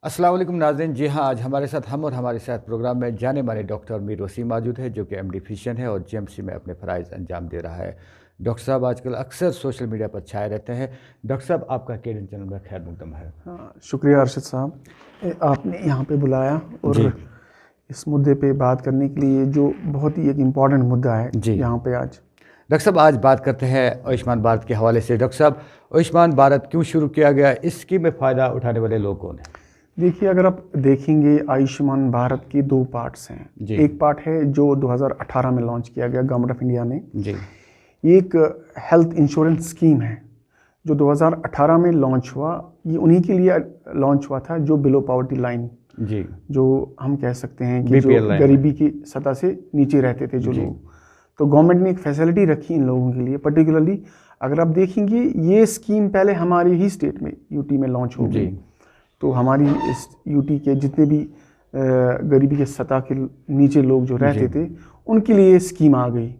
अस्सलाम वालेकुम नाज़रीन। जी हाँ, आज हमारे साथ हम और हमारे साथ प्रोग्राम में जाने माने डॉक्टर मीर वसीम मौजूद है, जो कि एमडी फिजिशियन है और जीएमसी में अपने फ़राइज़ अंजाम दे रहा है। डॉक्टर साहब आजकल अक्सर सोशल मीडिया पर छाए रहते हैं। डॉक्टर साहब, आपका केडन चैनल में खैर मकदम है। हाँ, शुक्रिया अरशद साहब, आपने यहाँ पे बुलाया और जी इस मुद्दे पे बात करने के लिए, जो बहुत ही एक इम्पॉर्टेंट मुद्दा है जी यहाँ पे आज। डॉक्टर साहब, आज बात करते हैं आयुष्मान भारत के हवाले से। डॉक्टर साहब, आयुष्मान भारत क्यों शुरू किया गया, इस स्कीम में फ़ायदा उठाने वाले लोग कौन हैं? देखिए, अगर आप देखेंगे आयुष्मान भारत के दो पार्ट्स हैं। जी। एक पार्ट है जो 2018 में लॉन्च किया गया गवर्नमेंट ऑफ इंडिया ने। जी ये एक हेल्थ इंश्योरेंस स्कीम है जो 2018 में लॉन्च हुआ। ये उन्हीं के लिए लॉन्च हुआ था जो बिलो पॉवर्टी लाइन, जी जो हम कह सकते हैं कि जो BPL लाइन गरीबी की सतह से नीचे रहते थे जो लोग। तो गवर्नमेंट ने एक फैसिलिटी रखी इन लोगों के लिए पर्टिकुलरली। अगर आप देखेंगे, ये स्कीम पहले हमारी ही स्टेट में यूटी में लॉन्च हो गई। तो हमारी इस यूटी के जितने भी गरीबी के सतह के नीचे लोग जो रहते थे, उनके लिए स्कीम आ गई।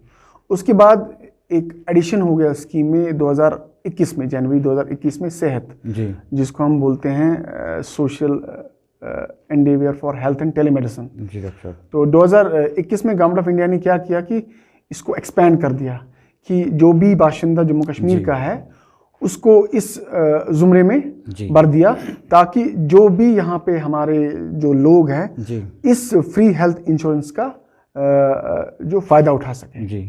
उसके बाद एक एडिशन हो गया स्कीम में 2021 में, जनवरी 2021 में, सेहत, जी जिसको हम बोलते हैं social endeavour for health and telemedicine. जी डॉक्टर साहब। तो 2021 में गवर्नमेंट ऑफ इंडिया ने क्या किया कि इसको एक्सपैंड कर दिया कि जो भी बाशिंदा जम्मू कश्मीर का है उसको इस ज़ुमरे में भर दिया, ताकि जो भी यहाँ पे हमारे जो लोग हैं इस फ्री हेल्थ इंश्योरेंस का जो फ़ायदा उठा सकें। जी।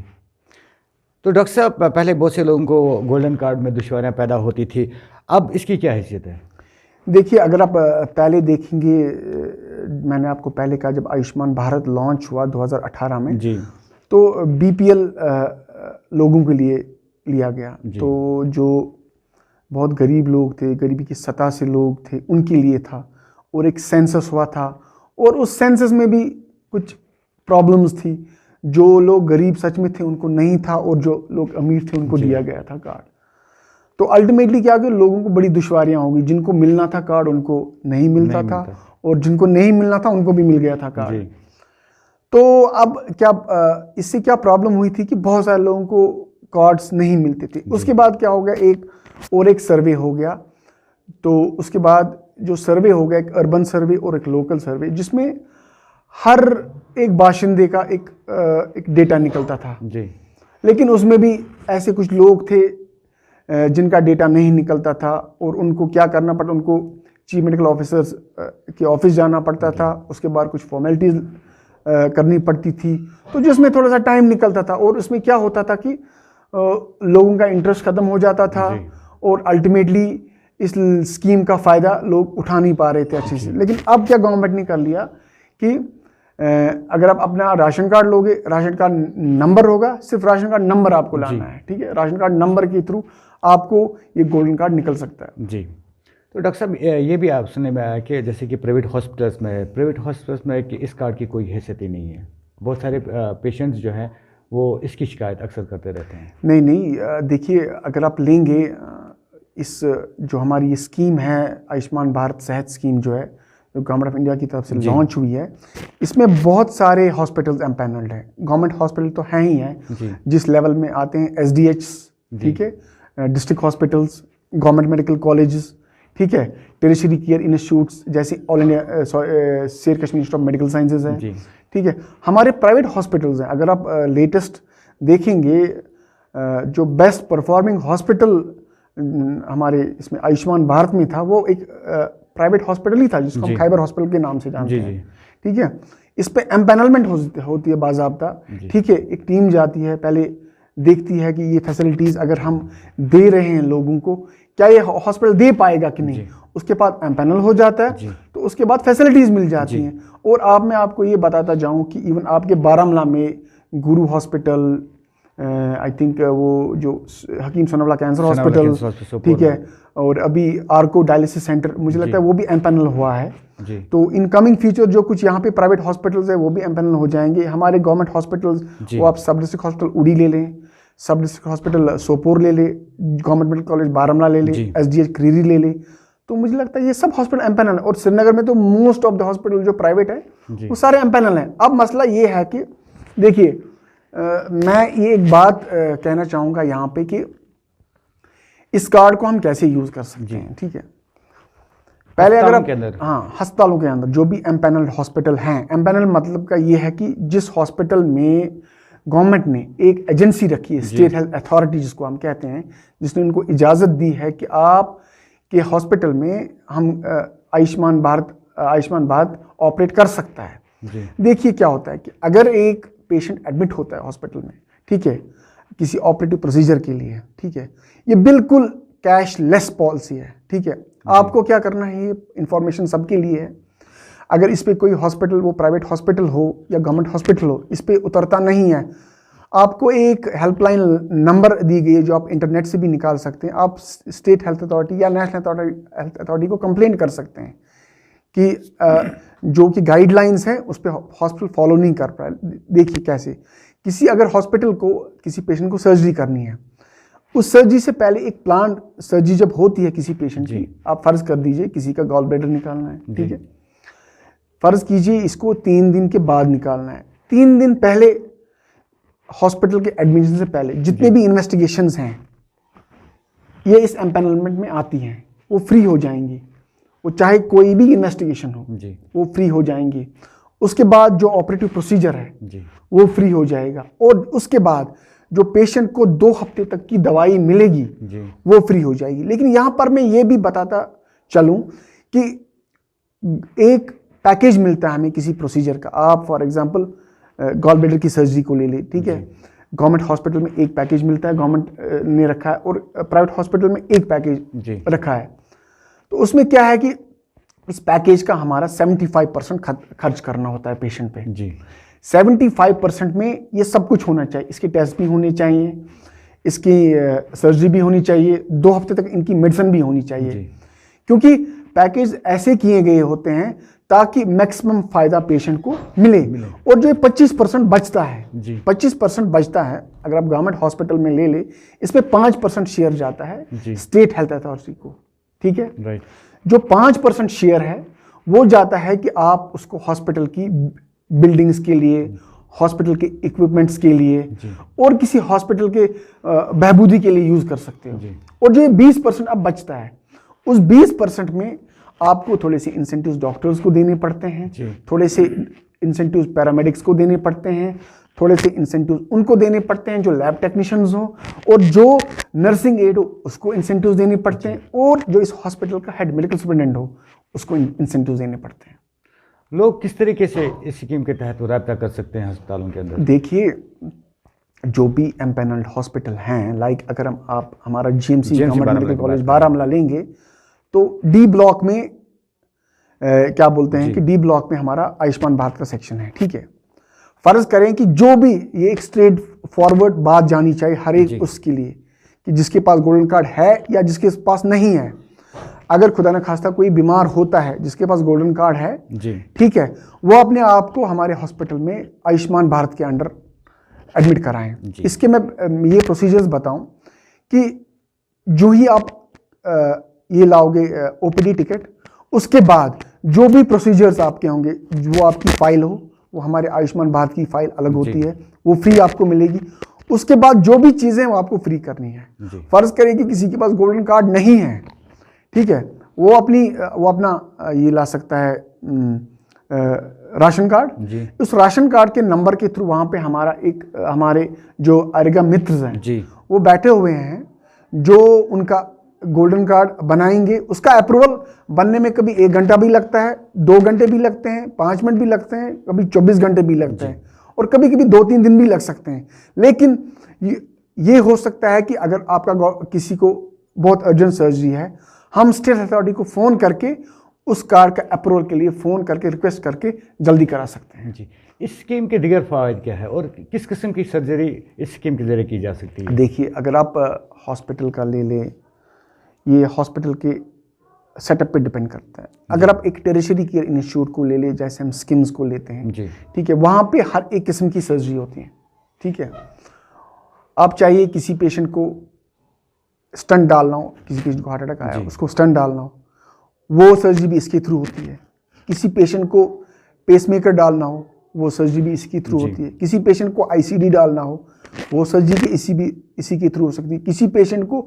तो डॉक्टर साहब, पहले बहुत से लोगों को गोल्डन कार्ड में दुश्वारियाँ पैदा होती थी, अब इसकी क्या हैसियत है? देखिए, अगर आप पहले देखेंगे, मैंने आपको पहले कहा, जब आयुष्मान भारत लॉन्च हुआ 2018 में जी तो बीपीएल लोगों के लिए लिया गया। तो जो बहुत गरीब लोग थे, गरीबी की सतह से लोग थे, उनके लिए था। और एक सेंसस हुआ था और उस सेंसस में भी कुछ प्रॉब्लम्स थी। जो लोग गरीब सच में थे उनको नहीं था, और जो लोग अमीर थे उनको दिया गया था कार्ड। तो अल्टीमेटली क्या कि लोगों को बड़ी दुश्वारियां होगी। जिनको मिलना था कार्ड उनको नहीं मिलता था, और जिनको नहीं मिलना था उनको भी मिल गया था कार्ड। तो अब क्या इससे क्या प्रॉब्लम हुई थी कि बहुत सारे लोगों को कार्ड्स नहीं मिलते थे। उसके बाद क्या हो गया, एक सर्वे हो गया। तो उसके बाद जो सर्वे हो गया, एक अर्बन सर्वे और एक लोकल सर्वे, जिसमें हर एक बाशिंदे का एक डेटा निकलता था जी। लेकिन उसमें भी ऐसे कुछ लोग थे जिनका डेटा नहीं निकलता था, और उनको क्या करना पड़ता, उनको चीफ मेडिकल ऑफिसर्स के ऑफिस जाना पड़ता था। उसके बाद कुछ फॉर्मेलिटीज करनी पड़ती थी, तो जिसमें थोड़ा सा टाइम निकलता था। और उसमें क्या होता था कि लोगों का इंटरेस्ट ख़त्म हो जाता था, और अल्टीमेटली इस स्कीम का फ़ायदा लोग उठा नहीं पा रहे थे अच्छे से। लेकिन अब क्या गवर्नमेंट ने कर लिया कि अगर आप अपना राशन कार्ड लोगे, राशन कार्ड नंबर होगा, सिर्फ राशन कार्ड नंबर आपको लाना है, ठीक है। राशन कार्ड नंबर के थ्रू आपको ये गोल्डन कार्ड निकल सकता है जी। तो डॉक्टर साहब, ये भी आप सुनने में आया कि जैसे कि प्राइवेट हॉस्पिटल्स में कि इस कार्ड की कोई हैसियत ही नहीं है। बहुत सारे पेशेंट्स जो हैं वो इसकी शिकायत अक्सर करते रहते हैं। नहीं, देखिए, अगर आप लेंगे इस जो हमारी ये स्कीम है आयुष्मान भारत सेहत स्कीम, जो है जो गवर्नमेंट ऑफ इंडिया की तरफ से लॉन्च हुई है, इसमें बहुत सारे हॉस्पिटल्स एम्पैनल्ड हैं। गवर्नमेंट हॉस्पिटल तो हैं ही हैं, जिस लेवल में आते हैं SDH, ठीक है, district hospitals, government medical colleges, ठीक है, टेरिशरी केयर इंस्टीट्यूट्स जैसे ऑल इंडिया शेर Kashmir institute of medical sciences हैं, ठीक है। हमारे प्राइवेट हॉस्पिटल्स हैं। अगर आप लेटेस्ट देखेंगे, जो बेस्ट परफॉर्मिंग हॉस्पिटल हमारे इसमें आयुष्मान भारत में था, वो एक प्राइवेट हॉस्पिटल ही था, जिसको हम खैबर हॉस्पिटल के नाम से जानते हैं, ठीक है। इस पे एम्पैनलमेंट होती है बाज़ाब्ता, ठीक है। एक टीम जाती है, पहले देखती है कि ये फैसिलिटीज़ अगर हम दे रहे हैं लोगों को, क्या ये हॉस्पिटल दे पाएगा कि नहीं। उसके बाद एम्पैनल हो जाता है, तो उसके बाद फैसिलिटीज़ मिल जाती हैं। और मैं आपको ये बताता जाऊँ कि इवन आपके बारामूला में गुरु हॉस्पिटल, आई थिंक वो जो हकीम सोनावाला कैंसर हॉस्पिटल, ठीक है, और अभी आर्को डायलिसिस सेंटर, मुझे लगता है वो भी एम्पैनल हुआ है। तो इन कमिंग फ्यूचर जो कुछ यहाँ पे प्राइवेट हॉस्पिटल्स है वो भी एम्पैनल हो जाएंगे। हमारे गवर्नमेंट हॉस्पिटल्स, वो आप सब डिस्ट्रिक्ट हॉस्पिटल उड़ी ले लें, सब डिस्ट्रिक्ट हॉस्पिटल सोपोर ले ले, गवर्नमेंट मेडिकल कॉलेज बारामूला ले ले, SDH क्रीरी ले ले, तो मुझे लगता है ये सब हॉस्पिटल एम्पैनल है। और श्रीनगर में तो मोस्ट ऑफ द हॉस्पिटल जो प्राइवेट है वो सारे एम्पैनल हैं। अब मसला ये है कि देखिए, मैं ये एक बात कहना चाहूँगा यहाँ पे कि इस कार्ड को हम कैसे यूज़ कर सकते हैं, ठीक है। पहले अगर आप के अंदर, हाँ, अस्पतालों के अंदर जो भी एम्पैनल्ड हॉस्पिटल हैं, एम्पैनल मतलब का ये है कि जिस हॉस्पिटल में गवर्नमेंट ने एक एजेंसी रखी है, स्टेट हेल्थ अथॉरिटी जिसको हम कहते हैं, जिसने उनको इजाज़त दी है कि आप के हॉस्पिटल में हम आयुष्मान भारत ऑपरेट कर सकता है। देखिए क्या होता है कि अगर एक पेशेंट एडमिट होता है हॉस्पिटल में, ठीक है, किसी ऑपरेटिव प्रोसीजर के लिए, ठीक है, ये बिल्कुल कैशलेस पॉलिसी है, ठीक है। आपको क्या करना है, ये इंफॉर्मेशन सबके लिए है। अगर इस पे कोई हॉस्पिटल, वो प्राइवेट हॉस्पिटल हो या गवर्नमेंट हॉस्पिटल हो, इस पे उतरता नहीं है, आपको एक हेल्पलाइन नंबर दी गई है जो आप इंटरनेट से भी निकाल सकते हैं। आप स्टेट हेल्थ अथॉरिटी या नेशनल हेल्थ अथॉरिटी को कंप्लेंट कर सकते हैं कि जो कि गाइडलाइंस हैं उस पर हॉस्पिटल फॉलो नहीं कर पा रहा है। देखिए कैसे, किसी अगर हॉस्पिटल को किसी पेशेंट को सर्जरी करनी है, उस सर्जरी से पहले एक प्लान सर्जरी जब होती है किसी पेशेंट की, आप फर्ज कर दीजिए किसी का गॉल ब्लैडर निकालना है, ठीक है, फर्ज कीजिए इसको 3 दिन के बाद निकालना है। 3 दिन पहले हॉस्पिटल के एडमिशन से पहले जितने भी इन्वेस्टिगेशंस हैं ये इस एम्पैनलमेंट में आती हैं, वो फ्री हो जाएंगी। वो चाहे कोई भी इन्वेस्टिगेशन हो जी, वो फ्री हो जाएंगी। उसके बाद जो ऑपरेटिव प्रोसीजर है जी, वो फ्री हो जाएगा। और उसके बाद जो पेशेंट को 2 हफ्ते तक की दवाई मिलेगी जी, वो फ्री हो जाएगी। लेकिन यहाँ पर मैं ये भी बताता चलूँ कि एक पैकेज मिलता है हमें किसी प्रोसीजर का। आप फॉर एग्जांपल गॉल ब्लैडर की सर्जरी को ले ले, ठीक है, गवर्नमेंट हॉस्पिटल में एक पैकेज मिलता है, गवर्नमेंट ने रखा है, और प्राइवेट हॉस्पिटल में एक पैकेज रखा है। तो उसमें क्या है कि इस पैकेज का हमारा 75% खर्च करना होता है पेशेंट पे जी। 75% में ये सब कुछ होना चाहिए, इसके टेस्ट भी होने चाहिए, इसकी सर्जरी भी होनी चाहिए, 2 हफ्ते तक इनकी मेडिसिन भी होनी चाहिए, क्योंकि पैकेज ऐसे किए गए होते हैं ताकि मैक्सिमम फायदा पेशेंट को मिले। और जो 25% बचता है, 25% बचता है, अगर आप गवर्नमेंट हॉस्पिटल में ले ले, इसमें 5% शेयर जाता है स्टेट हेल्थ अथॉरिटी को, ठीक है, राइट। जो 5% शेयर है वो जाता है कि आप उसको हॉस्पिटल की बिल्डिंग्स के लिए, हॉस्पिटल के इक्विपमेंट्स के लिए और किसी हॉस्पिटल के बहबूदी के लिए यूज कर सकते हो। और जो 20% अब बचता है, उस 20% में आपको थोड़े से इंसेंटिव्स डॉक्टर्स को देने पड़ते हैं, थोड़े से इंसेंटिव्स पैरामेडिक्स को देने पड़ते हैं, थोड़े से इंसेंटिव्स उनको देने पड़ते हैं जो लैब टेक्नीशियंस हो, और जो नर्सिंग एड हो उसको इंसेंटिव्स देने पड़ते हैं, और जो इस हॉस्पिटल का हेड मेडिकल सुपरिटेंडेंट हो उसको इंसेंटिव्स देने पड़ते हैं। लोग किस तरीके से इस स्कीम के तहत राब्ता कर सकते हैं अस्पतालों के अंदर? देखिए, जो भी एम्पैनल्ड हॉस्पिटल हैं, लाइक अगर आप हमारा GMC government medical college Baramulla लेंगे, तो डी ब्लॉक में क्या बोलते हैं कि डी ब्लॉक में हमारा आयुष्मान भारत का सेक्शन है, ठीक है। फर्ज करें कि जो भी, ये एक स्ट्रेट फॉरवर्ड बात जानी चाहिए हर एक उसके लिए, कि जिसके पास गोल्डन कार्ड है या जिसके पास नहीं है, अगर खुदा न खास्ता कोई बीमार होता है जिसके पास गोल्डन कार्ड है, ठीक है, वो अपने आप को हमारे हॉस्पिटल में आयुष्मान भारत के अंडर एडमिट कराएं। इसके मैं ये प्रोसीजर्स बताऊं कि जो ही आप ये लाओगे ओपीडी टिकट, उसके बाद जो भी प्रोसीजर्स आपके होंगे, वो आपकी फाइल हो, वो हमारे आयुष्मान भारत की फाइल अलग होती है, वो फ्री आपको मिलेगी। उसके बाद जो भी चीज़ें वो आपको फ्री करनी है। फर्ज करें कि किसी के पास गोल्डन कार्ड नहीं है, ठीक है, वो अपना ये ला सकता है राशन कार्ड। उस राशन कार्ड के नंबर के थ्रू वहाँ पे हमारे जो आरेगा मित्र हैं वो बैठे हुए हैं, जो उनका गोल्डन कार्ड बनाएंगे। उसका अप्रूवल बनने में कभी 1 घंटा भी लगता है, 2 घंटे भी लगते हैं, 5 मिनट भी लगते हैं, कभी 24 घंटे भी लगते हैं, और कभी कभी 2-3 दिन भी लग सकते हैं। लेकिन ये हो सकता है कि अगर आपका किसी को बहुत अर्जेंट सर्जरी है, हम स्टेट अथॉरिटी को फ़ोन करके उस कार्ड का अप्रूवल के लिए फ़ोन करके रिक्वेस्ट करके जल्दी करा सकते हैं जी। इस स्कीम के दीगर फ़वाइद क्या है और किस किस्म की सर्जरी इस स्कीम के जरिए की जा सकती है? देखिए, अगर आप हॉस्पिटल का ले लें, ये हॉस्पिटल के सेटअप पे डिपेंड करता है। अगर आप एक टेरिशरी केयर इंस्टीट्यूट को ले लें, जैसे हम स्किम्स को लेते हैं, ठीक है, वहाँ पे हर एक किस्म की सर्जरी होती है, ठीक है। आप चाहिए किसी पेशेंट को स्टंट डालना हो, किसी पेशेंट को हार्ट अटैक आया उसको स्टंट डालना हो, वो सर्जरी भी इसके थ्रू होती है। किसी पेशेंट को पेसमेकर डालना हो, वो सर्जरी भी इसके थ्रू होती है। किसी पेशेंट को आईसीडी डालना हो, वो सर्जरी इसी के थ्रू हो सकती है। किसी पेशेंट को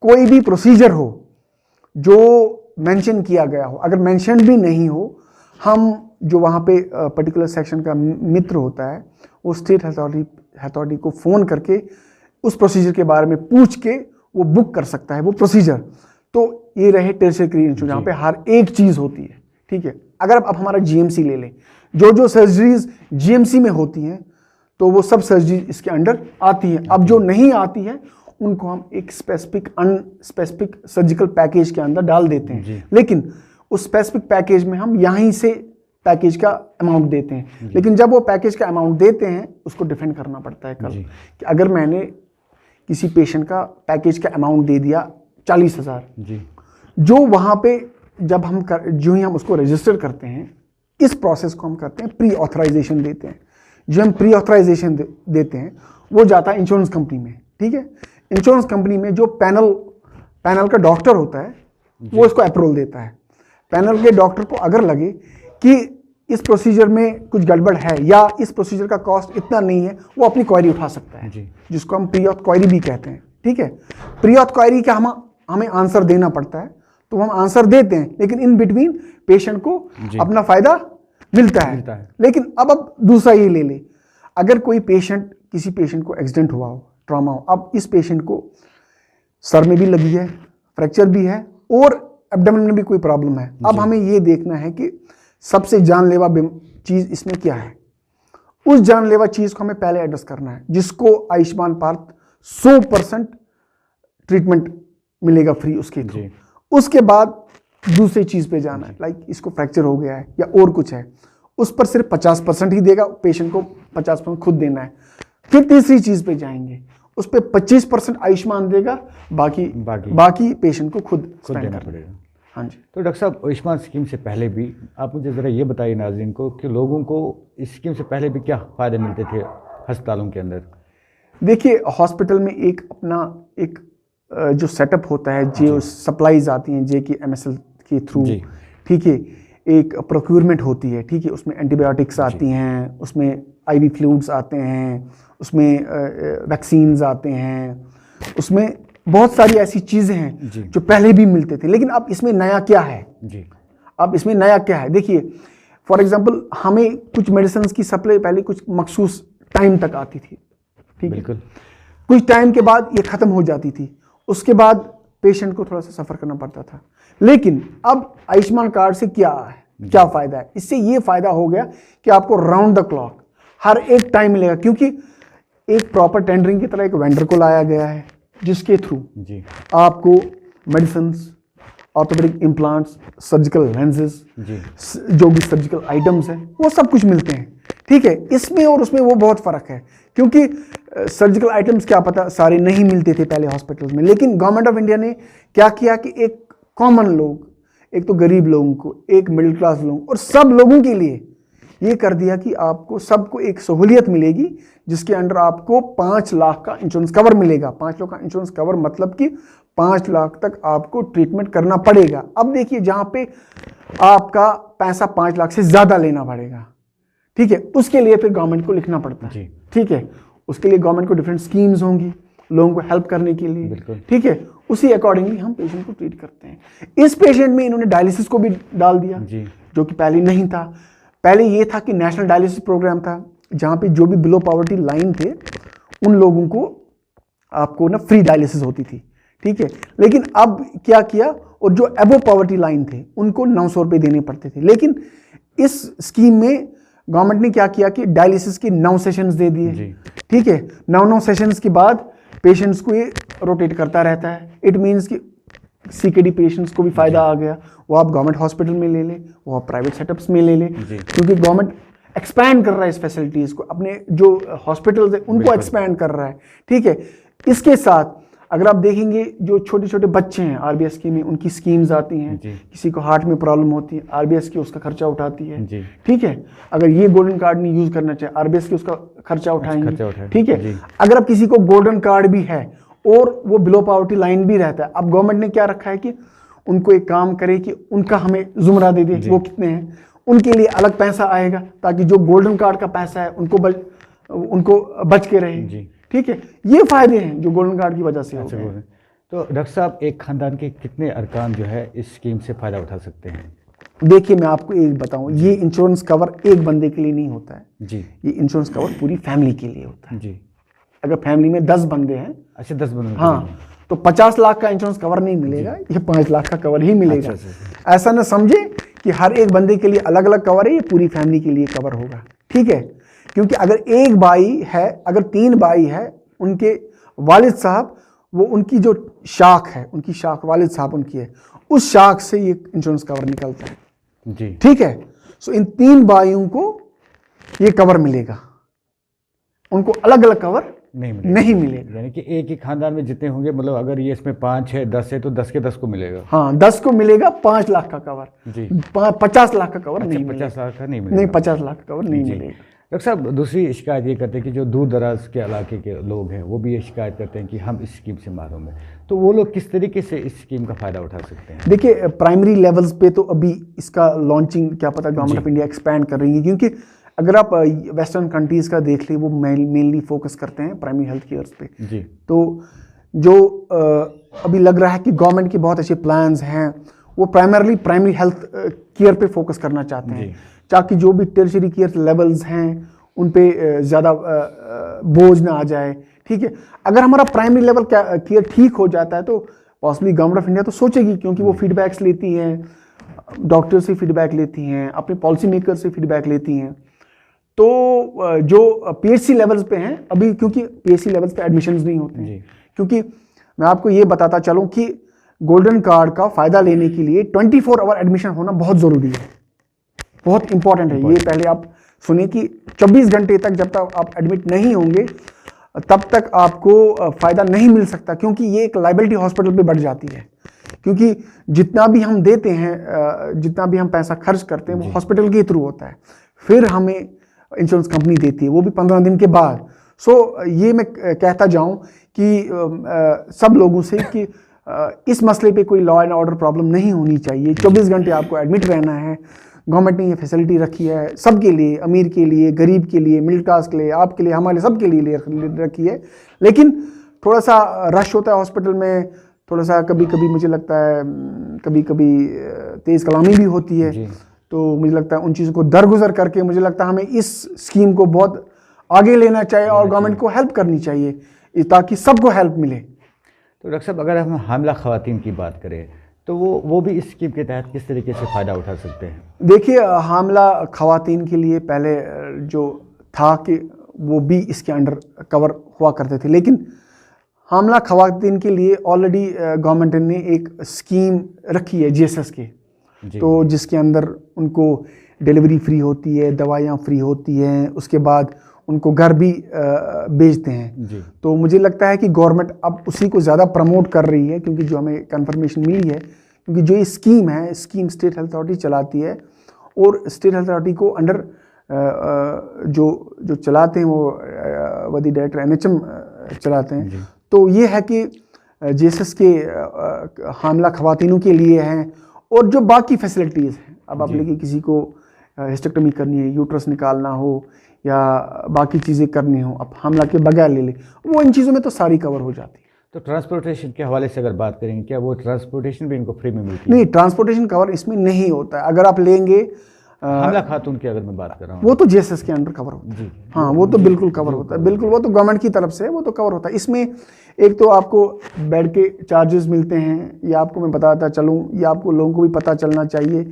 कोई भी प्रोसीजर हो जो मेंशन किया गया हो, अगर मेंशन भी नहीं हो, हम जो वहाँ पे पर्टिकुलर सेक्शन का मित्र होता है वो स्टेट अथॉरिटी को फ़ोन करके उस प्रोसीजर के बारे में पूछ के वो बुक कर सकता है वो प्रोसीजर। तो ये रहे टर्शियरी इंश्योरेंस जहाँ पे हर एक चीज़ होती है, ठीक है। अगर आप हमारा जीएमसी ले लें, जो सर्जरीज जीएमसी में होती हैं तो वो सब सर्जरीज इसके अंडर आती हैं। अब जो नहीं आती है उनको हम एक स्पेसिफिक सर्जिकल पैकेज के अंदर डाल देते हैं, लेकिन उस स्पेसिफिक पैकेज में हम यहीं से पैकेज का अमाउंट देते हैं। लेकिन जब वो पैकेज का अमाउंट देते हैं उसको डिफेंड करना पड़ता है कल कि अगर मैंने किसी पेशेंट का पैकेज का अमाउंट दे दिया 40,000, जो वहाँ पे जब हम जो ही हम उसको रजिस्टर करते हैं, इस प्रोसेस को हम करते हैं प्री ऑथराइजेशन देते हैं। जो हम प्री ऑथराइजेशन देते हैं वो जाता है इंश्योरेंस कंपनी में, ठीक है। इंश्योरेंस कंपनी में जो पैनल का डॉक्टर होता है वो इसको अप्रूवल देता है। पैनल के डॉक्टर को अगर लगे कि इस प्रोसीजर में कुछ गड़बड़ है या इस प्रोसीजर का कॉस्ट इतना नहीं है, वो अपनी क्वेरी उठा सकता है, जिसको हम प्री ऑथ क्वेरी भी कहते हैं, ठीक है। प्री ऑथ क्वेरी का हमें आंसर देना पड़ता है, तो हम आंसर देते हैं, लेकिन इन बिटवीन पेशेंट को अपना फायदा मिलता है। लेकिन अब दूसरा ये ले ले, अगर कोई किसी पेशेंट को एक्सीडेंट हुआ हो, ट्रॉमा हो, अब इस पेशेंट को सर में भी लगी है, फ्रैक्चर भी है और एब्डोमेन में भी कोई प्रॉब्लम है। अब हमें ये देखना है कि सबसे जानलेवा चीज इसमें क्या है। उस जानलेवा चीज को हमें पहले एड्रेस करना है, जिसको आयुष्मान भारत 100% ट्रीटमेंट मिलेगा फ्री उसके थ्रू। उसके बाद दूसरी चीज पे जाना है, लाइक इसको फ्रैक्चर हो गया है या और कुछ है, उस पर सिर्फ 50% ही देगा, पेशेंट को 50% खुद देना है। फिर तीसरी चीज पे जाएंगे, उस पर 25% आयुष्मान देगा, बाकी पेशेंट को खुद देना पड़ेगा। हाँ जी। तो डॉक्टर साहब, आयुष्मान स्कीम से पहले भी आप मुझे ज़रा ये बताइए नाज़रीन को कि लोगों को इस स्कीम से पहले भी क्या फ़ायदे मिलते थे अस्पतालों के अंदर। देखिए, हॉस्पिटल में एक अपना एक जो सेटअप होता है, जो सप्लाईज आती हैं JKMSL के थ्रू, ठीक है, एक प्रोक्योरमेंट होती है, ठीक है, उसमें एंटीबायोटिक्स आती हैं, उसमें IV फ्लूइड्स आते हैं, उसमें वैक्सीन्स आते हैं, उसमें बहुत सारी ऐसी चीज़ें हैं जो पहले भी मिलते थे। लेकिन अब इसमें नया क्या है अब इसमें नया क्या है, देखिए फॉर एग्जांपल, हमें कुछ मेडिसिन की सप्लाई पहले कुछ मखसूस टाइम तक आती थी, ठीक है, कुछ टाइम के बाद ये ख़त्म हो जाती थी, उसके बाद पेशेंट को थोड़ा सा सफ़र करना पड़ता था। लेकिन अब आयुष्मान कार्ड से क्या फ़ायदा है, इससे ये फ़ायदा हो गया कि आपको राउंड द क्लॉक हर एक टाइम मिलेगा, क्योंकि एक प्रॉपर टेंडरिंग की तरह एक वेंडर को लाया गया है, जिसके थ्रू आपको medicine, orthopaedic implants, surgical lenses, जो भी सर्जिकल आइटम्स हैं, वो सब कुछ मिलते हैं, ठीक है। इसमें और उसमें वो बहुत फ़र्क है, क्योंकि सर्जिकल आइटम्स क्या पता सारे नहीं मिलते थे पहले हॉस्पिटल्स में, लेकिन गवर्नमेंट ऑफ इंडिया ने क्या किया कि एक कॉमन लोग, एक तो गरीब लोगों को, एक मिडिल क्लास लोगों और सब लोगों के लिए ये कर दिया कि आपको सबको एक सहूलियत मिलेगी, जिसके अंडर आपको 5 लाख का इंश्योरेंस कवर मिलेगा। 5 लाख का इंश्योरेंस कवर मतलब कि 5 लाख तक आपको ट्रीटमेंट करना पड़ेगा। अब देखिए, जहाँ पे आपका पैसा 5 लाख से ज़्यादा लेना पड़ेगा, ठीक है, उसके लिए फिर गवर्नमेंट को लिखना पड़ता है, ठीक है, उसके लिए गवर्नमेंट को डिफरेंट स्कीम्स होंगी लोगों को हेल्प करने के लिए, ठीक है, उसी अकॉर्डिंगली हम पेशेंट को ट्रीट करते हैं। इस पेशेंट में इन्होंने डायलिसिस को भी डाल दिया, जो कि पहले नहीं था। पहले ये था कि नेशनल डायलिसिस प्रोग्राम था, जहाँ पे जो भी बिलो पॉवर्टी लाइन थे उन लोगों को आपको ना फ्री डायलिसिस होती थी, ठीक है। लेकिन अब क्या किया, और जो अबव पॉवर्टी लाइन थे उनको 900 रुपये देने पड़ते थे। लेकिन इस स्कीम में गवर्नमेंट ने क्या किया कि डायलिसिस के 9 सेशंस दे दिए, ठीक है। 9 सेशंस के बाद पेशेंट्स को ये रोटेट करता रहता है। इट मीन्स कि CKD पेशेंट्स को भी फायदा आ गया, वो आप गवर्नमेंट हॉस्पिटल में ले लें, वो आप प्राइवेट सेटअप्स में ले लें, क्योंकि गवर्नमेंट एक्सपैंड कर रहा है इस फैसिलिटीज़ को, अपने जो हॉस्पिटल्स हैं उनको एक्सपैंड कर रहा है, ठीक है। इसके साथ अगर आप देखेंगे, जो छोटे छोटे बच्चे हैं RBS स्कीम में, उनकी स्कीम्स आती हैं, किसी को हार्ट में प्रॉब्लम होती है, RBS की उसका खर्चा उठाती है, ठीक है। अगर ये गोल्डन कार्ड नहीं यूज़ करना चाहे, RBS की उसका खर्चा उठाएंगे, ठीक है। अगर अब किसी को गोल्डन कार्ड भी है और वो बिलो पॉवर्टी लाइन भी रहता है, अब गवर्नमेंट ने क्या रखा है कि उनको एक काम करे कि उनका हमें जुमरा दे दे, वो कितने हैं, उनके लिए अलग पैसा आएगा, ताकि जो गोल्डन कार्ड का पैसा है उनको बच के रहे, ठीक है। ये फायदे हैं जो गोल्डन कार्ड की वजह से हो गए। तो डॉक्टर साहब, एक ख़ानदान के कितने अरकान जो है इस स्कीम से फ़ायदा उठा सकते हैं? देखिए, मैं आपको एक बताऊं, ये इंश्योरेंस कवर एक बंदे के लिए नहीं होता है जी। ये इंश्योरेंस कवर पूरी फैमिली के लिए होता है जी। अगर फैमिली में 10 बंदे हैं, अच्छा, 10 बंदों के हाँ, तो 50 लाख का इंश्योरेंस कवर नहीं मिलेगा, ये 5 लाख का कवर ही मिलेगा। अच्छा। ऐसा ना समझे कि हर एक बंदे के लिए अलग अलग कवर है, ये पूरी फैमिली के लिए कवर होगा, ठीक है। क्योंकि अगर एक भाई है, अगर 3 भाई है, उनके वालिद साहब, वो उनकी जो शाख है, उनकी शाख वालिद साहब उनकी है, उस शाख से ये इंश्योरेंस कवर निकलता है जी। ठीक है। सो इन 3 भाइयों को ये कवर मिलेगा, उनको अलग अलग कवर नहीं मिलेगा। यानी कि एक ही खानदान में जितने होंगे, मतलब अगर ये इसमें 5 है, 10 है, तो 10 के 10 को मिलेगा। हाँ, 10 को मिलेगा 5 लाख का कवर जी। 50 लाख का कवर नहीं 50 लाख का नहीं मिलेगा, मिलेगा। नहीं 50 लाख का कवर नहीं मिलेगा। डॉक्टर साहब, दूसरी शिकायत ये करते हैं कि जो दूर दराज के इलाके के लोग हैं, वो भी ये शिकायत करते हैं कि हम इस स्कीम से मारूम हैं, तो वो लोग किस तरीके से इस स्कीम का फ़ायदा उठा सकते हैं? देखिए, प्राइमरी लेवल्स पे तो अभी इसका लॉन्चिंग क्या पता गवर्नमेंट ऑफ इंडिया एक्सपैंड कर रही है, क्योंकि अगर आप वेस्टर्न कंट्रीज़ का देख लें, वो मेनली फोकस करते हैं प्राइमरी हेल्थ केयर पे जी। तो जो अभी लग रहा है कि गवर्नमेंट के बहुत अच्छे प्लान्स हैं, वो प्राइमरली प्राइमरी हेल्थ केयर पे फोकस करना चाहते हैं, ताकि जो भी टर्शियरी केयर लेवल्स हैं उन पे ज़्यादा बोझ ना आ जाए, ठीक है। अगर हमारा प्राइमरी लेवल केयर ठीक हो जाता है तो पॉसिबली गवर्नमेंट ऑफ इंडिया तो सोचेगी, क्योंकि वो फीडबैक्स लेती हैं, डॉक्टर से फीडबैक लेती हैं, अपने पॉलिसी मेकर से फीडबैक लेती हैं। तो जो पीएचसी लेवल्स पे हैं अभी, क्योंकि पीएचसी लेवल्स पे एडमिशन्स नहीं होते हैं, क्योंकि मैं आपको ये बताता चलूँ कि गोल्डन कार्ड का फ़ायदा लेने के लिए 24 आवर एडमिशन होना बहुत ज़रूरी है, बहुत इंपॉर्टेंट है। ये पहले आप सुनिए कि 24 घंटे तक जब तक आप एडमिट नहीं होंगे तब तक आपको फ़ायदा नहीं मिल सकता, क्योंकि ये एक लाइबिलिटी हॉस्पिटल पे बढ़ जाती है। क्योंकि जितना भी हम देते हैं, जितना भी हम पैसा खर्च करते हैं, वो हॉस्पिटल के थ्रू होता है, फिर हमें इंश्योरेंस कंपनी देती है, वो भी 15 दिन के बाद। सो ये मैं कहता जाऊं कि सब लोगों से कि इस मसले पे कोई लॉ एंड ऑर्डर प्रॉब्लम नहीं होनी चाहिए। 24 घंटे आपको एडमिट रहना है, गवर्नमेंट ने ये फैसिलिटी रखी है सबके लिए, अमीर के लिए, गरीब के लिए, मिडिल क्लास के लिए, आपके लिए, हमारे सबके लिए रखी है। लेकिन थोड़ा सा रश होता है हॉस्पिटल में, थोड़ा सा कभी कभी मुझे लगता है कभी कभी तेज़ कलामी भी होती है, तो मुझे लगता है उन चीज़ों को दरगुजर करके मुझे लगता है हमें इस स्कीम को बहुत आगे लेना चाहिए और गवर्नमेंट को हेल्प करनी चाहिए ताकि सबको हेल्प मिले। तो डॉक्टर साहब, अगर हम हामिला ख़वातीन की बात करें तो वो भी इस स्कीम के तहत किस तरीके से फ़ायदा उठा सकते हैं? देखिए, हामिला ख़वातीन के लिए पहले जो था कि वो भी इसके अंडर कवर हुआ करते थे, लेकिन हामिला ख़वातीन के लिए ऑलरेडी गवर्नमेंट ने एक स्कीम रखी है जीएसएस के, तो जिसके अंदर उनको डिलीवरी फ्री होती है, दवाइयाँ फ्री होती हैं, उसके बाद उनको घर भी भेजते हैं। तो मुझे लगता है कि गवर्नमेंट अब उसी को ज़्यादा प्रमोट कर रही है, क्योंकि जो हमें कंफर्मेशन मिली है, क्योंकि जो ये स्कीम है, स्कीम स्टेट हेल्थ अथॉरिटी चलाती है, और स्टेट हेल्थ अथॉरिटी को अंडर जो चलाते हैं वो वदी डायरेक्टर एनएचएम चलाते हैं। तो ये है कि जीएसएस के हामिला ख़वातीनों के लिए हैं, और जो बाकी फैसिलिटीज़ हैं, अब आप लेके किसी को हिस्टेक्टमी करनी है, यूट्रस निकालना हो या बाकी चीज़ें करनी हो, अब हामिला के बगैर ले ले, वो इन चीज़ों में तो सारी कवर हो जाती है। तो ट्रांसपोर्टेशन के हवाले से अगर बात करेंगे, क्या वो ट्रांसपोर्टेशन भी इनको फ्री में मिलती है? नहीं, ट्रांसपोर्टेशन कवर इसमें नहीं होता है। अगर आप लेंगे हामिला खातून की अगर मैं बात कर रहा हूँ, वो तो जीएसएस के अंडर कवर होता है। हाँ, वो तो बिल्कुल कवर होता है, बिल्कुल, वो तो गवर्नमेंट की तरफ से वो तो कवर होता है। इसमें एक तो आपको बेड के चार्जेस मिलते हैं, ये आपको मैं बताता चलूँ, ये आपको लोगों को भी पता चलना चाहिए,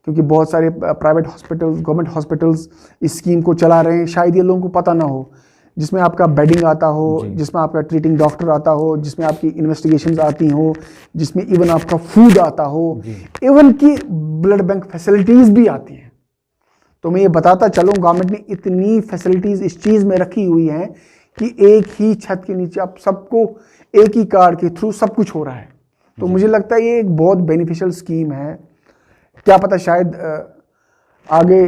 क्योंकि बहुत सारे प्राइवेट हॉस्पिटल्स, गवर्नमेंट हॉस्पिटल्स इस स्कीम को चला रहे हैं, शायद ये लोगों को पता ना हो, जिसमें आपका बेडिंग आता हो, जिसमें आपका ट्रीटिंग डॉक्टर आता हो, जिसमें आपकी इन्वेस्टिगेशंस आती हो, जिसमें इवन आपका फूड आता हो, इवन की ब्लड बैंक फैसिलिटीज़ भी आती हैं। तो मैं ये बताता चलूँ, गवर्नमेंट ने इतनी फैसिलिटीज़ इस चीज़ में रखी हुई हैं कि एक ही छत के नीचे आप सबको एक ही कार्ड के थ्रू सब कुछ हो रहा है। तो मुझे लगता है ये एक बहुत बेनिफिशियल स्कीम है। क्या पता शायद आगे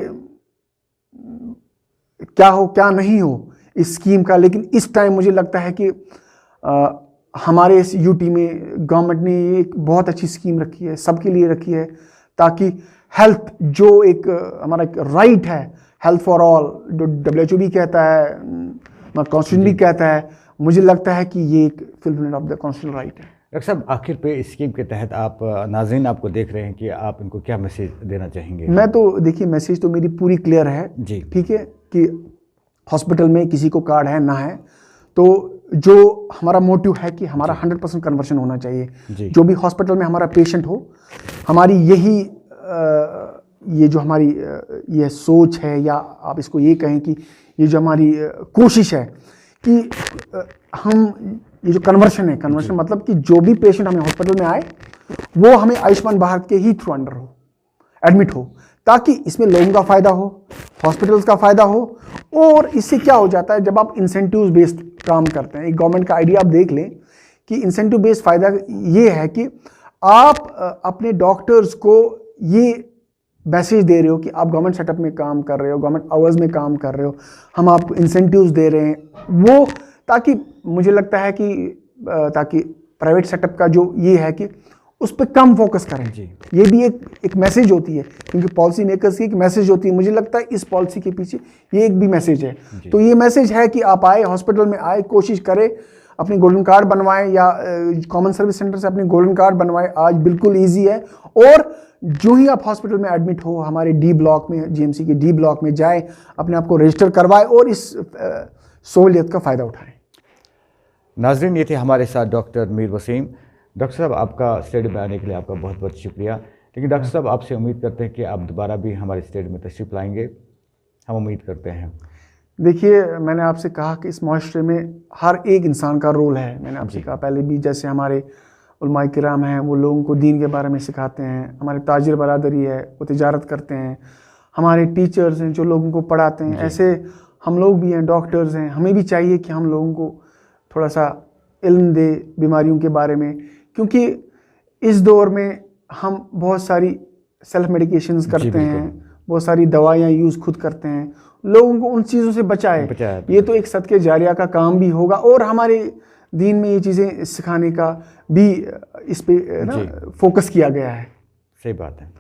क्या हो क्या नहीं हो इस स्कीम का, लेकिन इस टाइम मुझे लगता है कि हमारे इस यूटी में गवर्नमेंट ने एक बहुत अच्छी स्कीम रखी है, सबके लिए रखी है, ताकि हेल्थ जो एक हमारा एक राइट है, हेल्थ फॉर ऑल, जो WHO भी कहता है, कॉन्स्टिट्यूशन भी कहता है, मुझे लगता है कि ये एक fulfilment of the constitutional right है। डॉक्टर साहब, आखिर पे इस स्कीम के तहत आप नाज़रीन आपको देख रहे हैं कि आप इनको क्या मैसेज देना चाहेंगे? मैं तो देखिए, मैसेज तो मेरी पूरी क्लियर है जी। ठीक है, कि हॉस्पिटल में किसी को कार्ड है ना है, तो जो हमारा मोटिव है कि हमारा 100% कन्वर्शन होना चाहिए। जो भी हॉस्पिटल में हमारा पेशेंट हो, हमारी यही ये जो हमारी ये सोच है, या आप इसको ये कहें कि ये जो हमारी कोशिश है कि हम ये जो कन्वर्शन है, कन्वर्शन मतलब कि जो भी पेशेंट हमें हॉस्पिटल में आए वो हमें आयुष्मान भारत के ही थ्रू अंडर हो, एडमिट हो, ताकि इसमें लोगों का फ़ायदा हो, हॉस्पिटल्स का फ़ायदा हो। और इससे क्या हो जाता है, जब आप इंसेंटिव बेस्ड काम करते हैं, एक गवर्नमेंट का आइडिया आप देख लें कि इंसेंटिव बेस्ड फ़ायदा ये है कि आप अपने डॉक्टर्स को ये मैसेज दे रहे हो कि आप गवर्नमेंट सेटअप में काम कर रहे हो, गवर्नमेंट आवर्स में काम कर रहे हो, हम आपको इंसेंटिव्स दे रहे हैं, वो ताकि मुझे लगता है कि ताकि प्राइवेट सेटअप का जो ये है कि उस पर कम फोकस करें। जी, ये भी एक मैसेज होती है, क्योंकि पॉलिसी मेकर्स की एक मैसेज होती है। मुझे लगता है इस पॉलिसी के पीछे ये एक भी मैसेज है। तो ये मैसेज है कि आप आए, हॉस्पिटल में आए, कोशिश करें, अपनी गोल्डन कार्ड बनवाएं या कॉमन सर्विस सेंटर से अपनी गोल्डन कार्ड बनवाएं। आज बिल्कुल ईजी है। और जो ही आप हॉस्पिटल में एडमिट हो, हमारे डी ब्लॉक में, जीएमसी के डी ब्लॉक में जाएं, अपने आप को रजिस्टर करवाएं और इस सहूलियत का फ़ायदा उठाएं। नाज़रीन, ये थे हमारे साथ डॉक्टर मीर वसीम। डॉक्टर साहब, आपका स्टूडियो में आने के लिए आपका बहुत बहुत शुक्रिया। लेकिन डॉक्टर साहब, आपसे उम्मीद करते हैं कि आप दोबारा भी हमारे स्टूडियो में तशरीफ़ लाएंगे, हम उम्मीद करते हैं। देखिए, मैंने आपसे कहा कि इस माशरे में हर एक इंसान का रोल है। मैंने आपसे कहा पहले भी, जैसे हमारे उलमाए किराम हैं, वो लोगों को दीन के बारे में सिखाते हैं। हमारे ताजिर बरादरी है, वो तिजारत करते हैं। हमारे टीचर्स हैं जो लोगों को पढ़ाते हैं। ऐसे हम लोग भी हैं, डॉक्टर्स हैं। हमें भी चाहिए कि हम लोगों को थोड़ा सा इल्म दे बीमारियों के बारे में, क्योंकि इस दौर में हम बहुत सारी सेल्फ मेडिकेशंस करते हैं, बहुत सारी दवाइयाँ यूज़ खुद करते हैं। लोगों को उन चीज़ों से बचाए। ये तो एक सदके जारिया का काम भी होगा, और हमारे दीन में ये चीज़ें सिखाने का भी इस पे ना फोकस किया गया है। सही बात है।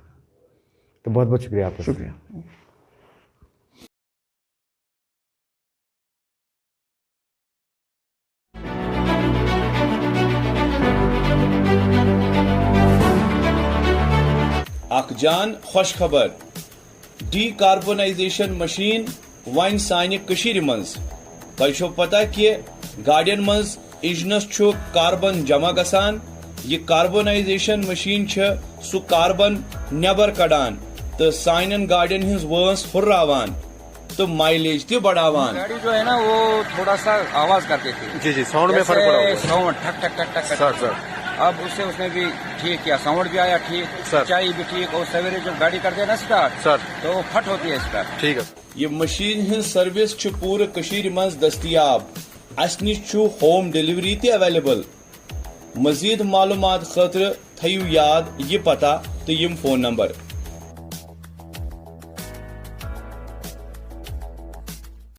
तो बहुत बहुत शुक्रिया आपका। शुक्रिया। अखजान खुश खबर, डीकार्बोनाइजेशन मशीन वन सानि कशीर मंज। तुझो पता कि गाड़ियन मंज इंजनस छु कार्बन जमा गसान। ये कार्बोनाइजेशन मशीन सु कार्बन नबर कड़ान तो साइन गाड़ियन हिंज वंस हुर्रावान तो माइलेज ते बढ़ावान। गाड़ी जो है ना वो थोड़ा सा आवाज करती थी। जी जी, साउंड में फर्क पड़ा। साउंड ठक ठक ठक ठक सर सर, अब उसने भी ठीक किया, साउंड भी आया ठीक, ऊंचाई भी ठीक, और सवेरे जब गाड़ी करते हैं ना स्टार्ट सर, तो वो फट होती है स्टार्ट। ठीक है। ये मशीन हिंज सर्विस छु पूरे कशीर मंज दस्तियाब। अस निश छु होम डिलीवरी ते अवेलेबल। मजीद मालूमात खतर थयु याद ये पता तो यम फोन नंबर।